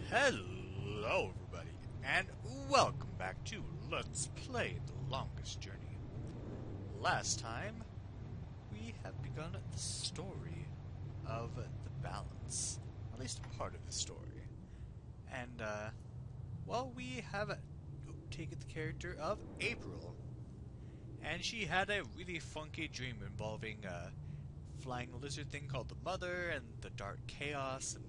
Hello everybody, and welcome back to Let's Play The Longest Journey. Last time, we have begun the story of the balance, at least part of the story. And, well, we have taken the character of April, and she had a really funky dream involving a flying lizard thing called the Mother, and the Dark Chaos, and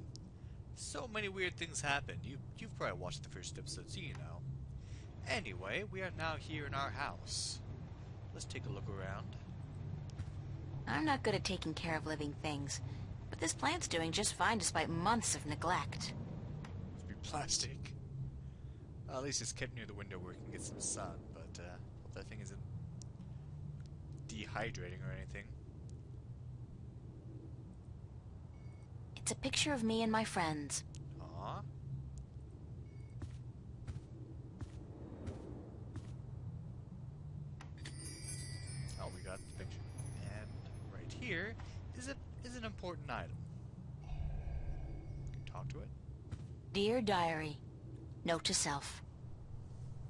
so many weird things happened. You've probably watched the first episode, so you know. Anyway, we are now here in our house. Let's take a look around. I'm not good at taking care of living things, but this plant's doing just fine despite months of neglect. Must be plastic. At least it's kept near the window where it can get some sun, but hope that thing isn't dehydrating or anything. It's a picture of me and my friends. Aww. Oh, we got the picture. And right here is an important item. Can you talk to it? Dear Diary, note to self.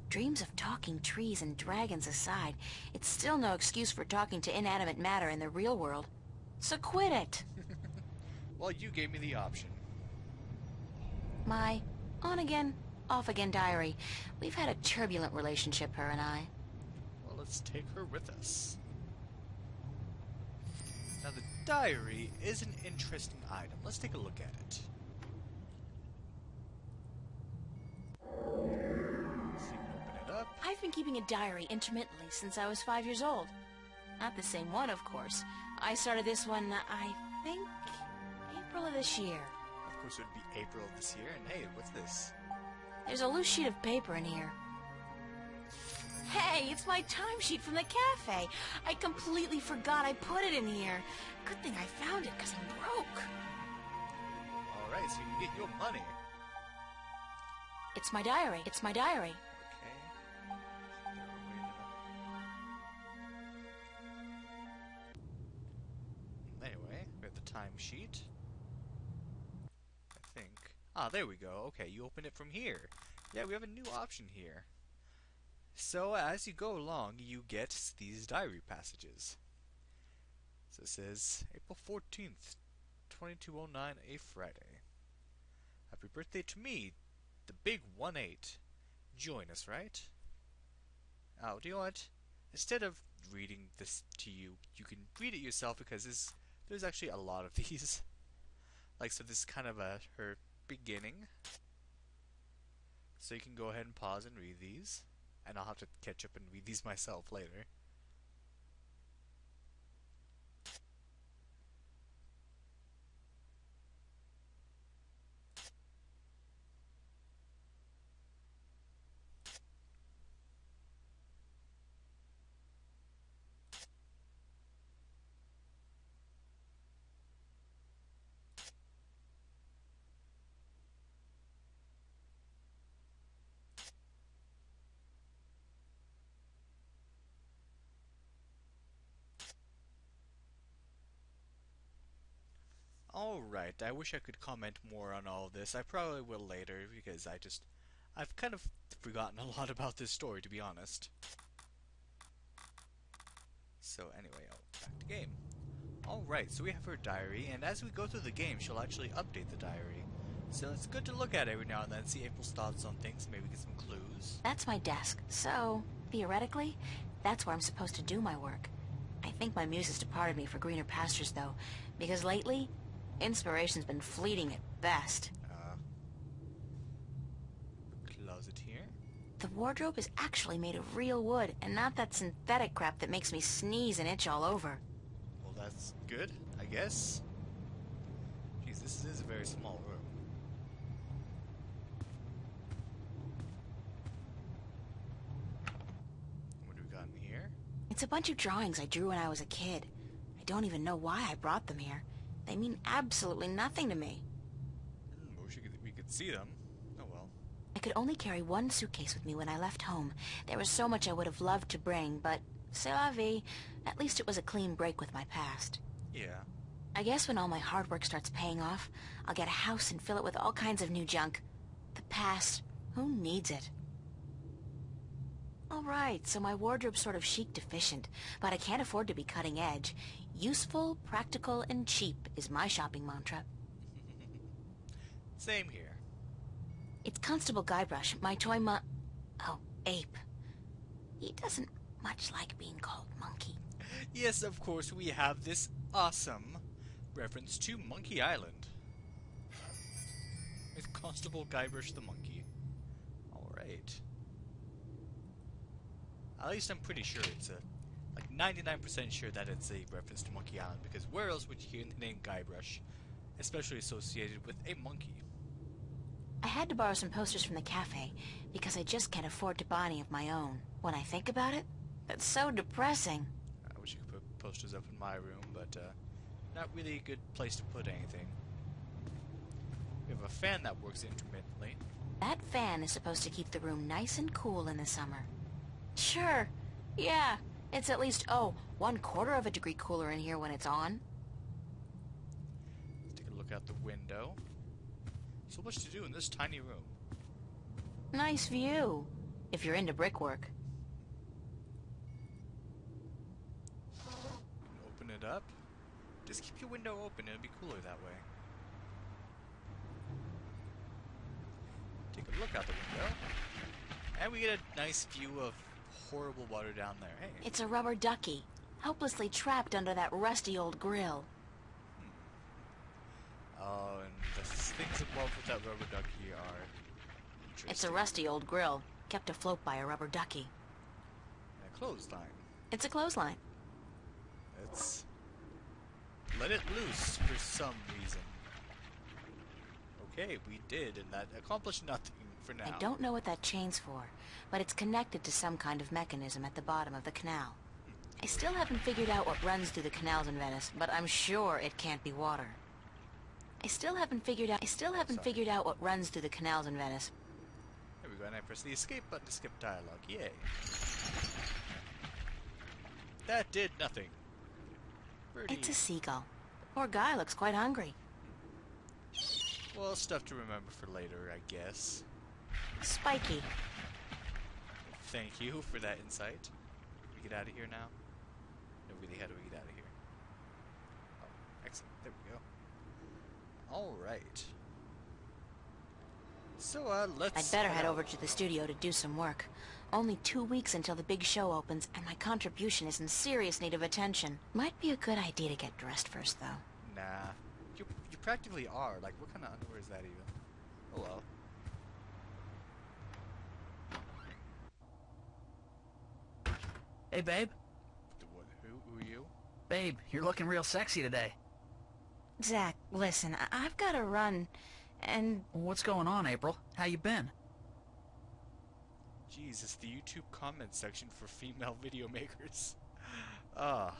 Dreams of talking trees and dragons aside, it's still no excuse for talking to inanimate matter in the real world. So quit it! Well, you gave me the option. My on-again, off-again diary. We've had a turbulent relationship, her and I. Well, let's take her with us. Now, the diary is an interesting item. Let's take a look at it. Let's see if we can open it up. I've been keeping a diary intermittently since I was 5 years old. Not the same one, of course. I started this one, I think, April of this year. Of course, it would be April of this year. And hey, what's this? There's a loose sheet of paper in here. Hey, it's my timesheet from the cafe. I completely forgot I put it in here. Good thing I found it, because I'm broke. Alright, so you can get your money. It's my diary. It's my diary. Okay. Anyway, we have the timesheet. I think. Ah, there we go. Okay, you open it from here. Yeah, we have a new option here. So, as you go along, you get these diary passages. So it says, April 14th, 2209, a Friday. Happy birthday to me, the big 1-8. Join us, right? Oh, do you know what? Instead of reading this to you, you can read it yourself because there's actually a lot of these. Like, so this is kind of her beginning. So you can go ahead and pause and read these. And I'll have to catch up and read these myself later. Alright, I wish I could comment more on all of this. I probably will later, because I've kind of forgotten a lot about this story, to be honest. So anyway, back to game. Alright, so we have her diary, and as we go through the game, she'll actually update the diary. So it's good to look at every now and then, see April's thoughts on things, maybe get some clues. That's my desk, so, theoretically, that's where I'm supposed to do my work. I think my muse has departed me for greener pastures, though, because lately, inspiration's been fleeting at best. Closet here. The wardrobe is actually made of real wood, and not that synthetic crap that makes me sneeze and itch all over. Well, that's good, I guess. Jeez, this is a very small room. What do we got in here? It's a bunch of drawings I drew when I was a kid. I don't even know why I brought them here. They mean absolutely nothing to me. I wish we could see them. Oh well. I could only carry one suitcase with me when I left home. There was so much I would have loved to bring, but c'est la vie. At least it was a clean break with my past. Yeah. I guess when all my hard work starts paying off, I'll get a house and fill it with all kinds of new junk. Pass. Who needs it? Alright, so my wardrobe's sort of chic deficient, but I can't afford to be cutting edge. Useful, practical, and cheap is my shopping mantra. Same here. It's Constable Guybrush, my toy oh, ape. He doesn't much like being called monkey. Yes, of course, we have this awesome reference to Monkey Island. With Constable Guybrush the monkey. Alright. At least I'm pretty sure it's like 99% sure that it's a reference to Monkey Island, because where else would you hear the name Guybrush, especially associated with a monkey? I had to borrow some posters from the cafe, because I just can't afford to buy any of my own. When I think about it, that's so depressing. I wish you could put posters up in my room, but not really a good place to put anything. We have a fan that works intermittently. That fan is supposed to keep the room nice and cool in the summer. Sure. Yeah. It's at least, 1/4 of a degree cooler in here when it's on. Let's take a look out the window. So much to do in this tiny room. Nice view, if you're into brickwork. Open it up. Just keep your window open, it'll be cooler that way. Take a look out the window. And we get a nice view of horrible water down there. Hey. It's a rubber ducky, helplessly trapped under that rusty old grill. Oh, and the things involved with that rubber ducky are interesting. It's a rusty old grill, kept afloat by a rubber ducky. And a clothesline. It's a clothesline. Let's let it loose for some reason. Okay, we did, and that accomplished nothing for now. I don't know what that chain's for, but it's connected to some kind of mechanism at the bottom of the canal. I still haven't figured out what runs through the canals in Venice, but I'm sure it can't be water. I still haven't figured out what runs through the canals in Venice. There we go, and I press the escape button to skip dialogue. Yay. That did nothing. Birdie. It's a seagull. The poor guy looks quite hungry. Well, stuff to remember for later, I guess. Spiky. Thank you for that insight. Can we get out of here now? No, really, how do we get out of here? Oh, excellent. There we go. Alright. So, let's... I'd better head over to the studio to do some work. Only 2 weeks until the big show opens, and my contribution is in serious need of attention. Might be a good idea to get dressed first, though. Nah. You practically are. Like, what kind of underwear is that even? Oh well. Hey, babe. Who are you? Babe, you're looking real sexy today. Zach, listen, I've got to run, and... What's going on, April? How you been? Jeez, it's the YouTube comment section for female video makers. Ah.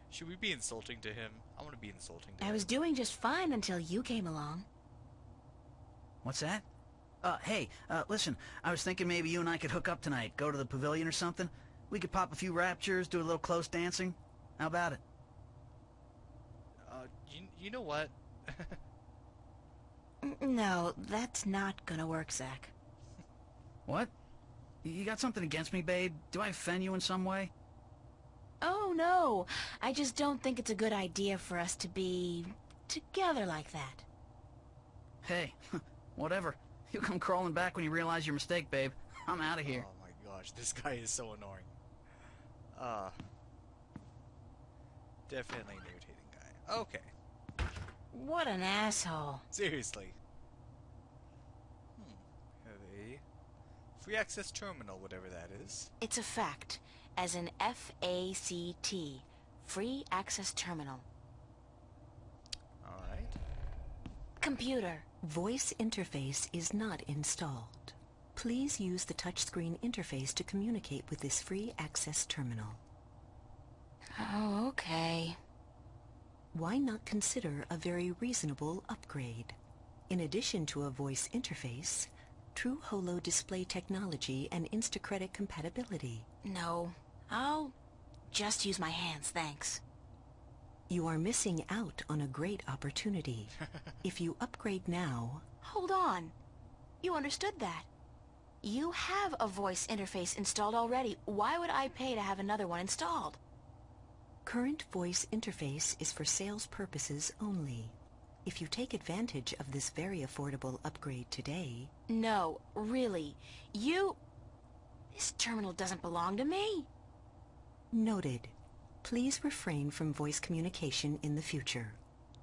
Should we be insulting to him? I want to be insulting to him. I was doing just fine until you came along. What's that? Hey, listen, I was thinking maybe you and I could hook up tonight, go to the pavilion or something. We could pop a few raptures, do a little close dancing. How about it? You know what? No, that's not gonna work, Zach. What? You got something against me, babe? Do I offend you in some way? Oh, no. I just don't think it's a good idea for us to be together like that. Hey, whatever. You come crawling back when you realize your mistake, babe. I'm out of here. Oh my gosh, this guy is so annoying. Definitely an irritating guy. Okay. What an asshole. Seriously. Have a free access terminal, whatever that is. It's a fact, as in F-A-C-T, free access terminal. Alright. Computer. Voice interface is not installed. Please use the touchscreen interface to communicate with this free access terminal. Oh, okay. Why not consider a very reasonable upgrade? In addition to a voice interface, true holo display technology and Instacredit compatibility. No, I'll just use my hands, thanks. You are missing out on a great opportunity. If you upgrade now... Hold on. You understood that. You have a voice interface installed already. Why would I pay to have another one installed? Current voice interface is for sales purposes only. If you take advantage of this very affordable upgrade today... No, really. This terminal doesn't belong to me. Noted. Please refrain from voice communication in the future,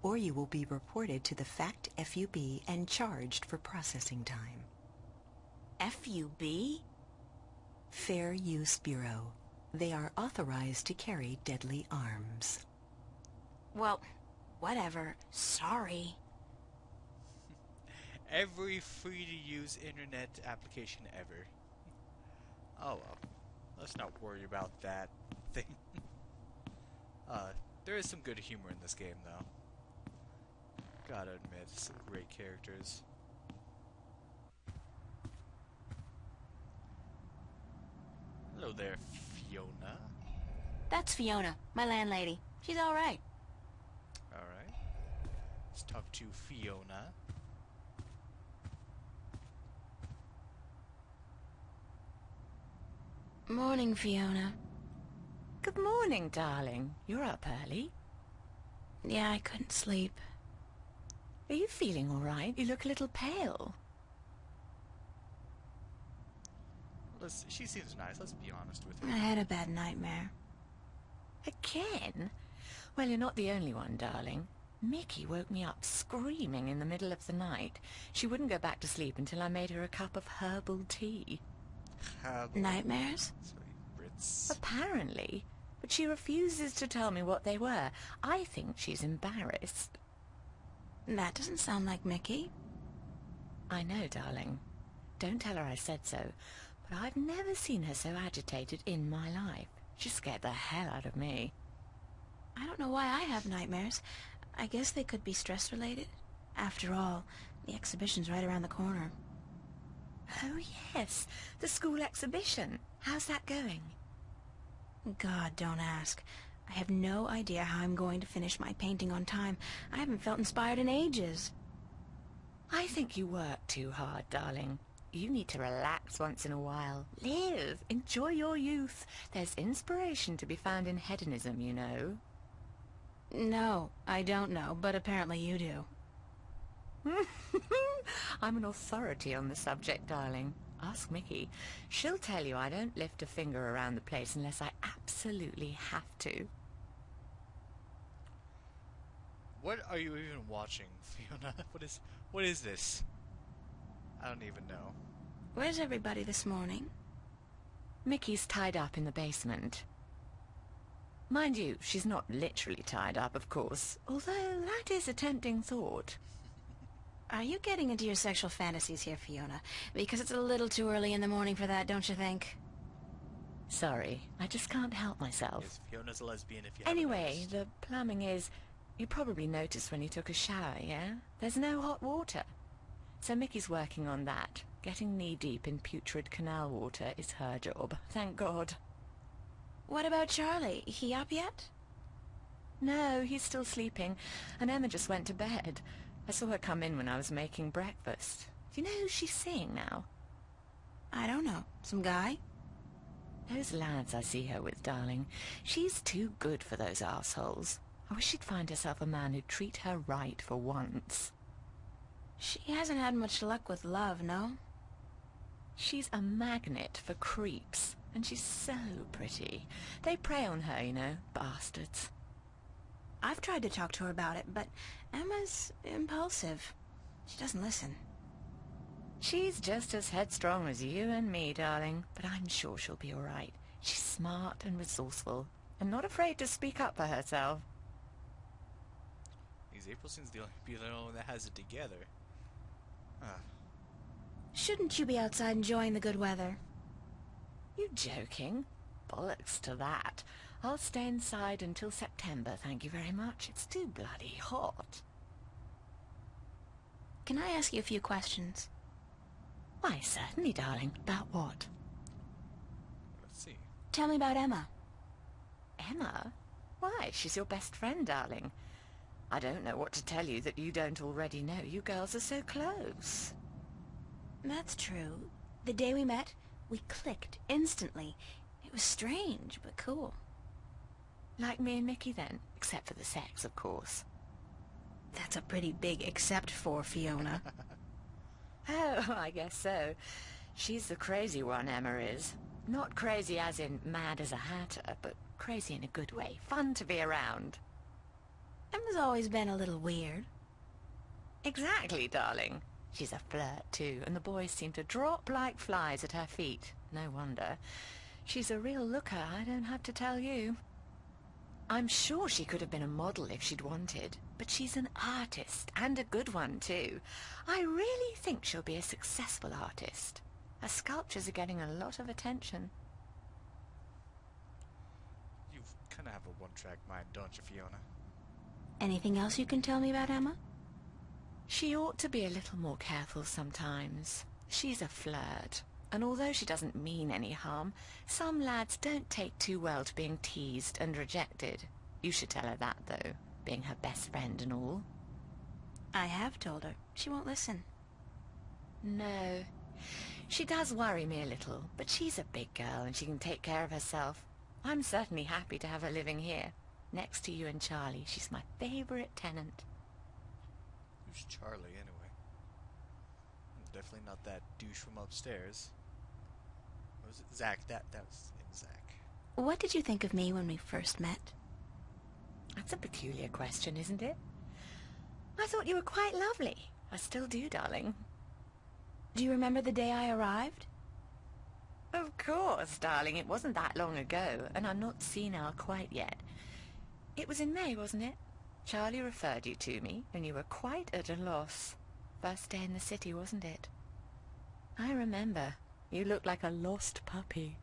or you will be reported to the FACT FUB and charged for processing time. FUB? Fair Use Bureau. They are authorized to carry deadly arms. Well, whatever. Sorry. Every free-to-use internet application ever. Oh well. Let's not worry about that thing. There is some good humor in this game, though. Gotta admit, some great characters. Hello there, Fiona. That's Fiona, my landlady. She's all right. Alright. Let's talk to Fiona. Morning, Fiona. Good morning, darling. You're up early. Yeah, I couldn't sleep. Are you feeling all right? You look a little pale. She seems nice, let's be honest with I her. had a bad nightmare. Again? Well, you're not the only one, darling. Mickey woke me up screaming in the middle of the night. She wouldn't go back to sleep until I made her a cup of herbal tea. Nightmares? Sorry, Brits. Apparently. But she refuses to tell me what they were. I think she's embarrassed. That doesn't sound like Mickey. I know, darling. Don't tell her I said so. But I've never seen her so agitated in my life. She scared the hell out of me. I don't know why I have nightmares. I guess they could be stress-related. After all, the exhibition's right around the corner. Oh, yes. The school exhibition. How's that going? God, don't ask. I have no idea how I'm going to finish my painting on time. I haven't felt inspired in ages. I think you work too hard, darling. You need to relax once in a while. Live. Enjoy your youth. There's inspiration to be found in hedonism, you know. No, I don't know, but apparently you do. I'm an authority on the subject, darling. Ask Mickey. She'll tell you I don't lift a finger around the place unless I absolutely have to. What are you even watching, Fiona? What is this? I don't even know. Where's everybody this morning? Mickey's tied up in the basement. Mind you, she's not literally tied up, of course, although that is a tempting thought. Are you getting into your sexual fantasies here, Fiona? Because it's a little too early in the morning for that, don't you think? Sorry, I just can't help myself. Yes, Fiona's a lesbian if you Anyway, haven't noticed. the plumbing is... You probably noticed when you took a shower, yeah? There's no hot water. So Mickey's working on that. Getting knee-deep in putrid canal water is her job, thank God. What about Charlie? He up yet? No, he's still sleeping, and Emma just went to bed. I saw her come in when I was making breakfast. Do you know who she's seeing now? I don't know. Some guy? Those lads I see her with, darling. She's too good for those arseholes. I wish she'd find herself a man who'd treat her right for once. She hasn't had much luck with love, no? She's a magnet for creeps, and she's so pretty. They prey on her, you know, bastards. I've tried to talk to her about it, but Emma's impulsive. She doesn't listen. She's just as headstrong as you and me, darling, but I'm sure she'll be all right. She's smart and resourceful, and not afraid to speak up for herself. Because April seems to be the only one that has it together. Huh. Shouldn't you be outside enjoying the good weather? You joking? Bollocks to that. I'll stay inside until September, thank you very much. It's too bloody hot. Can I ask you a few questions? Why, certainly, darling. About what? Let's see. Tell me about Emma. Emma? Why, she's your best friend, darling. I don't know what to tell you that you don't already know. You girls are so close. That's true. The day we met, we clicked instantly. It was strange, but cool. Like me and Mickey, then, except for the sex, of course. That's a pretty big except for, Fiona. Oh, I guess so. She's the crazy one, Emma is. Not crazy as in mad as a hatter, but crazy in a good way. Fun to be around. Emma's always been a little weird. Exactly, darling. She's a flirt, too, and the boys seem to drop like flies at her feet. No wonder. She's a real looker, I don't have to tell you. I'm sure she could have been a model if she'd wanted, but she's an artist, and a good one, too. I really think she'll be a successful artist. Her sculptures are getting a lot of attention. You kind of have a one-track mind, don't you, Fiona? Anything else you can tell me about Emma? She ought to be a little more careful sometimes. She's a flirt, and although she doesn't mean any harm, some lads don't take too well to being teased and rejected. You should tell her that, though, being her best friend and all. I have told her. She won't listen. No. She does worry me a little, but she's a big girl and she can take care of herself. I'm certainly happy to have her living here. Next to you and Charlie, she's my favorite tenant. Who's Charlie, anyway? Definitely not that douche from upstairs. What was it? Zach. That was Zach. What did you think of me when we first met? That's a peculiar question, isn't it? I thought you were quite lovely. I still do, darling. Do you remember the day I arrived? Of course, darling. It wasn't that long ago, and I'm not senile quite yet. It was in May, wasn't it? Charlie referred you to me, and you were quite at a loss. First day in the city, wasn't it? I remember. You looked like a lost puppy.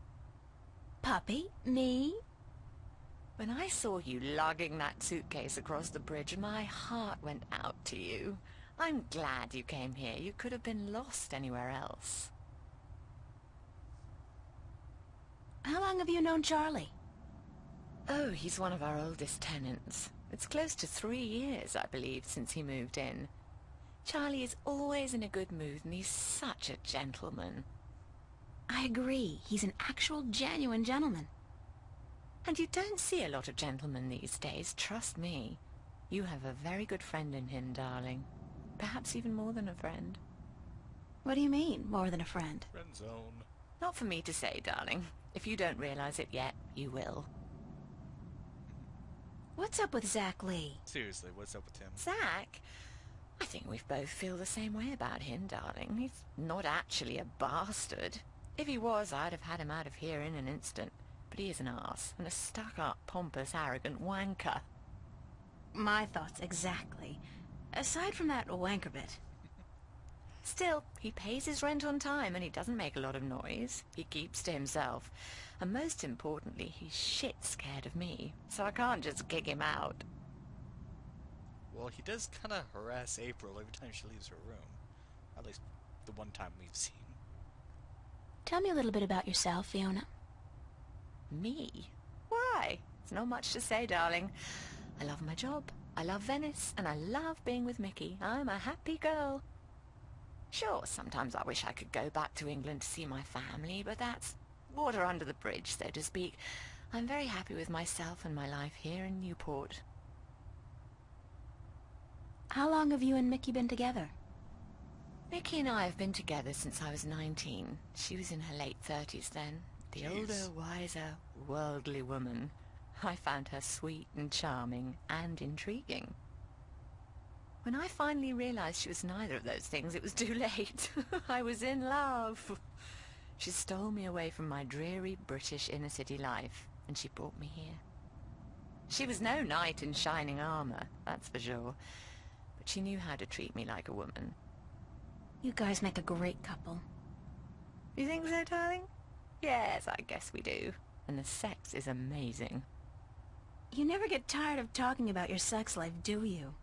Puppy? Me? When I saw you lugging that suitcase across the bridge, my heart went out to you. I'm glad you came here. You could have been lost anywhere else. How long have you known Charlie? Oh, he's one of our oldest tenants. It's close to 3 years, I believe, since he moved in. Charlie is always in a good mood, and he's such a gentleman. I agree. He's an actual, genuine gentleman. And you don't see a lot of gentlemen these days, trust me. You have a very good friend in him, darling. Perhaps even more than a friend. What do you mean, more than a friend? Friend zone. Not for me to say, darling. If you don't realize it yet, you will. What's up with Zach Lee? Seriously, what's up with him? Zach? I think we both feel the same way about him, darling. He's not actually a bastard. If he was, I'd have had him out of here in an instant. But he is an arse, and a stuck-up, pompous, arrogant wanker. My thoughts exactly. Aside from that wanker bit. Still, he pays his rent on time, and he doesn't make a lot of noise. He keeps to himself. And most importantly, he's shit scared of me, so I can't just kick him out. Well, he does kind of harass April every time she leaves her room. At least the one time we've seen. Tell me a little bit about yourself, Fiona. Me? Why? It's not much to say, darling. I love my job, I love Venice, and I love being with Mickey. I'm a happy girl. Sure, sometimes I wish I could go back to England to see my family, but that's water under the bridge, so to speak. I'm very happy with myself and my life here in Newport. How long have you and Mickey been together? Mickey and I have been together since I was 19. She was in her late 30s then. The Jeez. older, wiser, worldly woman. I found her sweet and charming and intriguing. When I finally realized she was neither of those things, it was too late. I was in love. She stole me away from my dreary British inner-city life, and she brought me here. She was no knight in shining armor, that's for sure, but she knew how to treat me like a woman. You guys make a great couple. You think so, darling? Yes, I guess we do. And the sex is amazing. You never get tired of talking about your sex life, do you?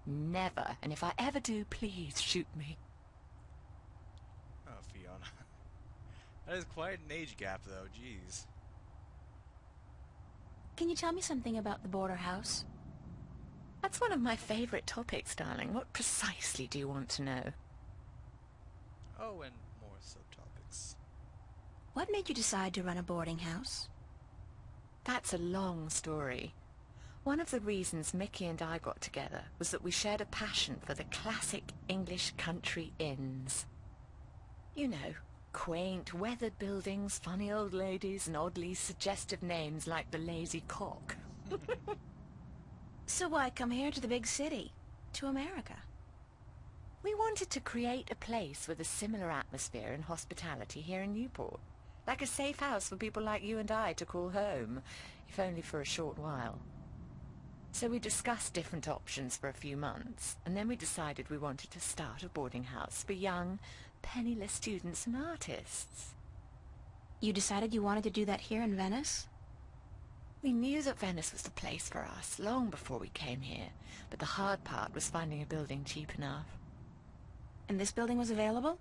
Never. And if I ever do, please shoot me. Oh, Fiona. That is quite an age gap, though. Jeez. Can you tell me something about the border house? That's one of my favorite topics, darling. What precisely do you want to know? Oh, and more subtopics. What made you decide to run a boarding house? That's a long story. One of the reasons Mickey and I got together was that we shared a passion for the classic English country inns. You know, quaint, weathered buildings, funny old ladies, and oddly suggestive names like the Lazy Cock. So why come here to the big city? To America? We wanted to create a place with a similar atmosphere and hospitality here in Newport. Like a safe house for people like you and I to call home, if only for a short while. So we discussed different options for a few months, and then we decided we wanted to start a boarding house for young, penniless students and artists. You decided you wanted to do that here in Venice? We knew that Venice was the place for us long before we came here, but the hard part was finding a building cheap enough. And this building was available?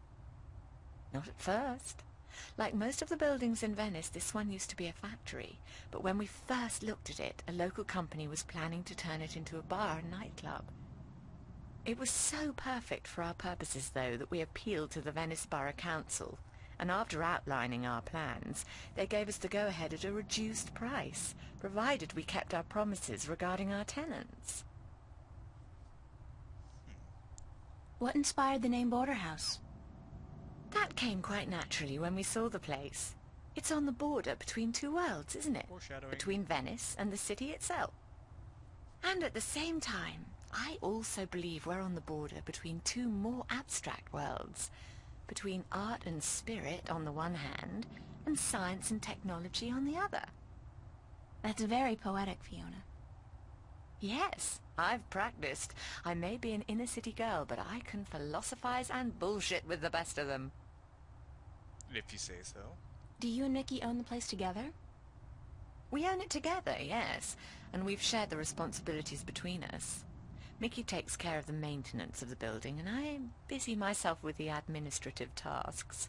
Not at first. Like most of the buildings in Venice, this one used to be a factory, but when we first looked at it, a local company was planning to turn it into a bar and nightclub. It was so perfect for our purposes, though, that we appealed to the Venice Borough Council, and after outlining our plans, they gave us the go-ahead at a reduced price, provided we kept our promises regarding our tenants. What inspired the name Border House? That came quite naturally when we saw the place. It's on the border between two worlds, isn't it? Foreshadowing. Between Venice and the city itself. And at the same time, I also believe we're on the border between two more abstract worlds. Between art and spirit on the one hand, and science and technology on the other. That's very poetic, Fiona. Yes, I've practiced. I may be an inner-city girl, but I can philosophize and bullshit with the best of them. If you say so. Do you and Mickey own the place together? We own it together, yes, and we've shared the responsibilities between us. Mickey takes care of the maintenance of the building, and I busy myself with the administrative tasks.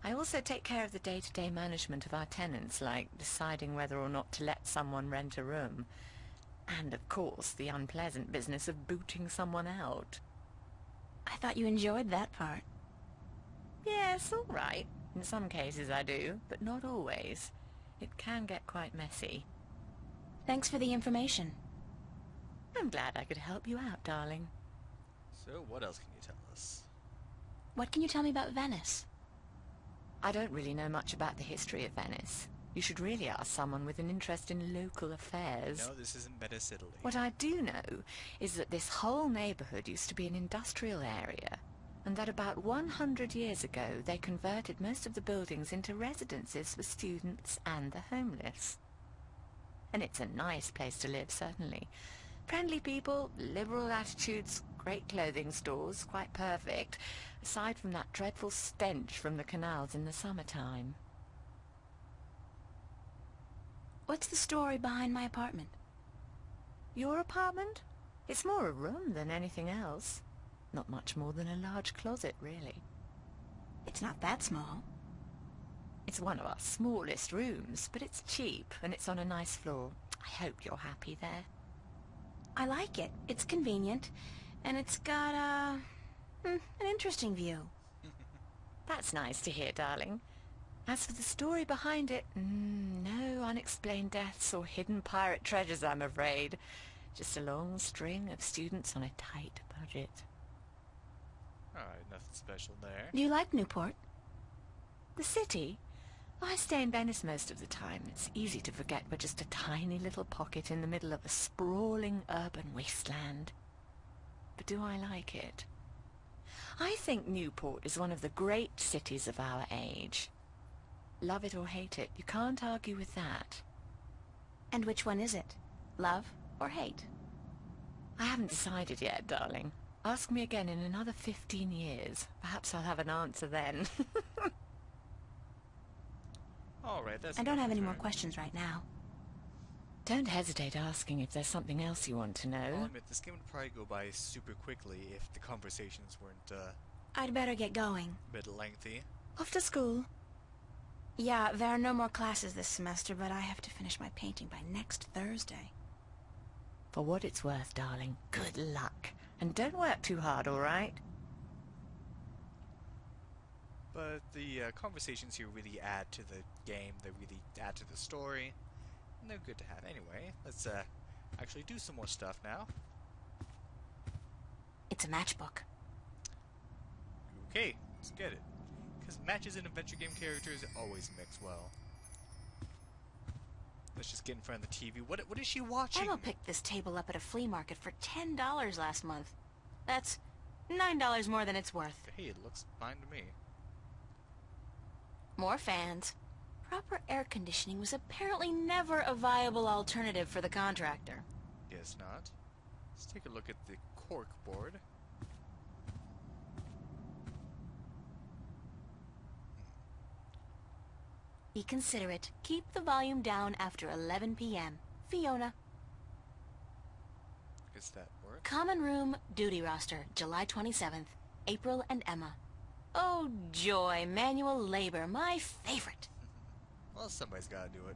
I also take care of the day-to-day management of our tenants, like deciding whether or not to let someone rent a room. And, of course, the unpleasant business of booting someone out. I thought you enjoyed that part. Yes, all right. In some cases I do, but not always. It can get quite messy. Thanks for the information. I'm glad I could help you out, darling. So, what else can you tell us? What can you tell me about Venice? I don't really know much about the history of Venice. You should really ask someone with an interest in local affairs. No, this isn't Venice, Italy. What I do know is that this whole neighborhood used to be an industrial area, and that about 100 years ago they converted most of the buildings into residences for students and the homeless. And it's a nice place to live, certainly. Friendly people, liberal attitudes, great clothing stores, quite perfect, aside from that dreadful stench from the canals in the summertime. What's the story behind my apartment? Your apartment? It's more a room than anything else. Not much more than a large closet, really. It's not that small. It's one of our smallest rooms, but it's cheap, and it's on a nice floor. I hope you're happy there. I like it. It's convenient, and it's got, an interesting view. That's nice to hear, darling. As for the story behind it, no unexplained deaths or hidden pirate treasures, I'm afraid. Just a long string of students on a tight budget. Alright, nothing special there. Do you like Newport? The city? I stay in Venice most of the time. It's easy to forget we're just a tiny little pocket in the middle of a sprawling urban wasteland. But do I like it? I think Newport is one of the great cities of our age. Love it or hate it, you can't argue with that. And which one is it? Love or hate? I haven't decided yet, darling. Ask me again in another 15 years. Perhaps I'll have an answer then. Alright, that's I don't have any more concern. questions right now. Don't hesitate asking if there's something else you want to know. I'll admit, this game would probably go by super quickly if the conversations weren't I'd better get going. a bit lengthy. Off to school. Yeah, there are no more classes this semester, but I have to finish my painting by next Thursday. For what it's worth, darling, good luck. And don't work too hard, all right? But the conversations here really add to the game, they really add to the story, and they're good to have. Anyway, let's actually do some more stuff now. It's a matchbook. Okay, let's get it. Because matches and adventure game characters always mix well. Let's just get in front of the TV. What is she watching? Emma picked this table up at a flea market for $10 last month. That's $9 more than it's worth. Hey, it looks fine to me. More fans. Proper air conditioning was apparently never a viable alternative for the contractor. Guess not. Let's take a look at the cork board. Be considerate. Keep the volume down after 11 p.m. Fiona. Guess that works. Common room duty roster, July 27th. April and Emma. Oh, joy. Manual labor. My favorite. Well, somebody's gotta do it.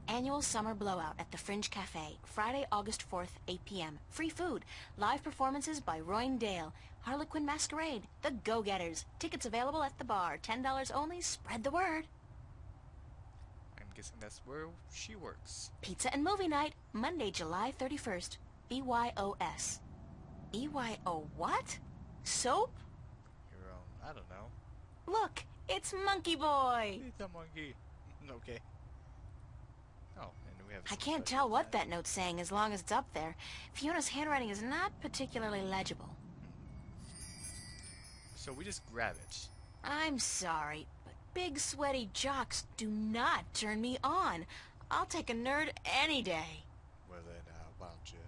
Annual summer blowout at the Fringe Cafe. Friday, August 4th, 8 p.m. Free food. Live performances by Royne Dale. Harlequin Masquerade. The Go-Getters. Tickets available at the bar. $10 only. Spread the word. I'm guessing that's where she works. Pizza and movie night. Monday, July 31st. BYOS. BYO what? Soap? Your own, I don't know. Look, it's Monkey Boy. It's a monkey. Okay. Oh, and we have I some can't special tell what event. that note's saying as long as it's up there. Fiona's handwriting is not particularly legible. So we just grab it. I'm sorry, but big sweaty jocks do not turn me on. I'll take a nerd any day. Well then, why don't you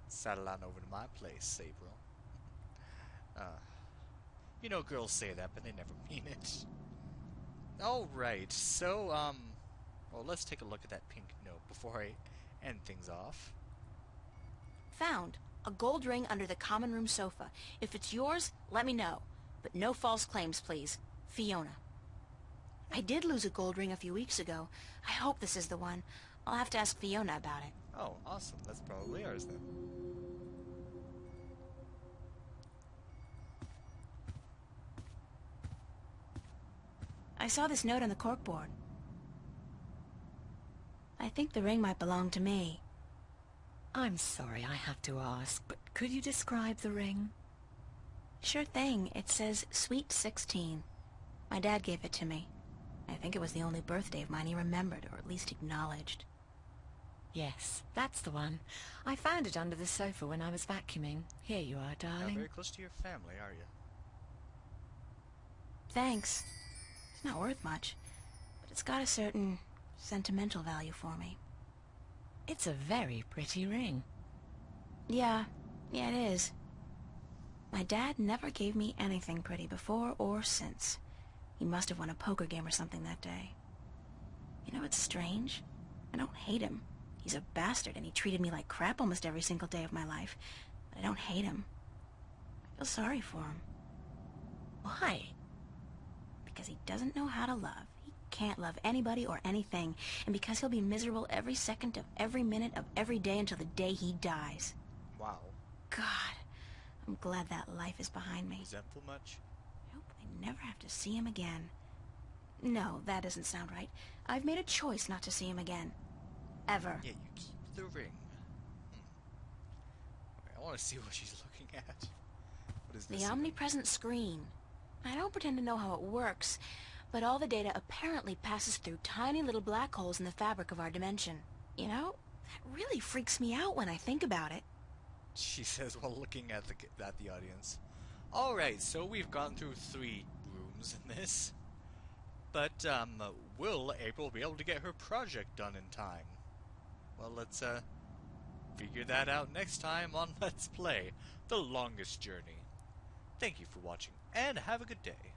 saddle on over to my place, April? You know girls say that, but they never mean it. Alright, so, well, let's take a look at that pink note before I end things off. Found. A gold ring under the common room sofa. If it's yours, let me know. But no false claims, please. Fiona. I did lose a gold ring a few weeks ago. I hope this is the one. I'll have to ask Fiona about it. Oh, awesome. That's probably ours then. I saw this note on the corkboard. I think the ring might belong to me. I'm sorry I have to ask, but could you describe the ring? Sure thing. It says Sweet 16. My dad gave it to me. I think it was the only birthday of mine he remembered, or at least acknowledged. Yes, that's the one. I found it under the sofa when I was vacuuming. Here you are, Not darling. very close to your family, are you? Thanks. It's not worth much, but it's got a certain sentimental value for me. It's a very pretty ring. Yeah, it is. My dad never gave me anything pretty before or since. He must have won a poker game or something that day. You know, it's strange. I don't hate him. He's a bastard, and he treated me like crap almost every single day of my life. But I don't hate him. I feel sorry for him. Why? Because he doesn't know how to love. He can't love anybody or anything. And because he'll be miserable every second of every minute of every day until the day he dies. Wow. God, I'm glad that life is behind me. Resentful much? I hope I never have to see him again. No, that doesn't sound right. I've made a choice not to see him again. Ever. Yeah, you keep the ring. Okay, I want to see what she's looking at. What is this? The again? omnipresent screen. I don't pretend to know how it works, but all the data apparently passes through tiny little black holes in the fabric of our dimension. You know, that really freaks me out when I think about it. She says while looking at the audience. Alright, so we've gone through 3 rooms in this. But, will April be able to get her project done in time? Well, let's, figure that out next time on Let's Play The Longest Journey. Thank you for watching, and have a good day.